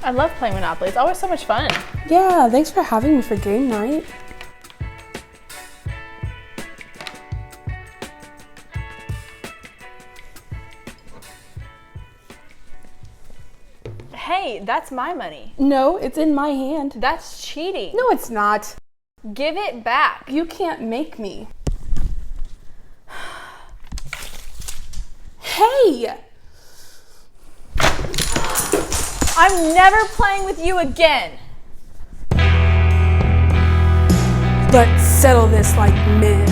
I love playing Monopoly. It's always so much fun. Yeah, thanks for having me for game night. Hey, that's my money. No, it's in my hand. That's cheating. No, it's not. Give it back. You can't make me. Hey! I'm never playing with you again. Let's settle this like men.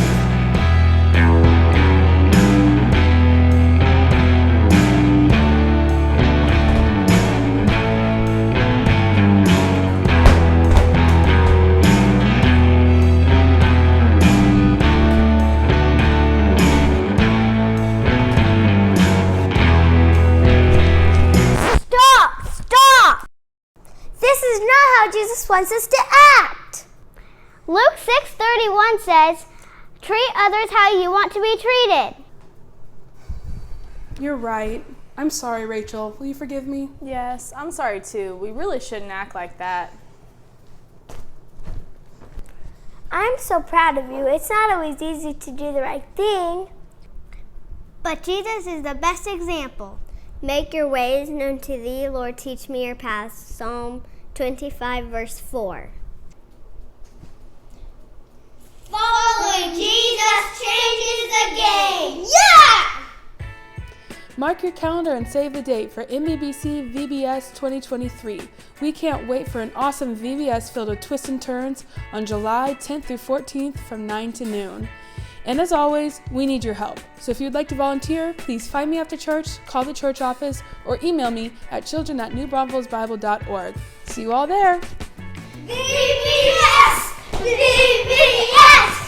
This is not how Jesus wants us to act. Luke 6:31 says, treat others how you want to be treated. You're right. I'm sorry, Rachel. Will you forgive me? Yes, I'm sorry too. We really shouldn't act like that. I'm so proud of you. It's not always easy to do the right thing. But Jesus is the best example. Make your ways known to thee, Lord, teach me your paths. Psalm 25, verse 4. Following Jesus changes the game. Yeah! Mark your calendar and save the date for MBBC VBS 2023. We can't wait for an awesome VBS filled with twists and turns on July 10th through 14th from 9 to noon. And as always, we need your help. So if you'd like to volunteer, please find me after church, call the church office, or email me at children@newbraunfelsbible.org. See you all there. VBS! VBS!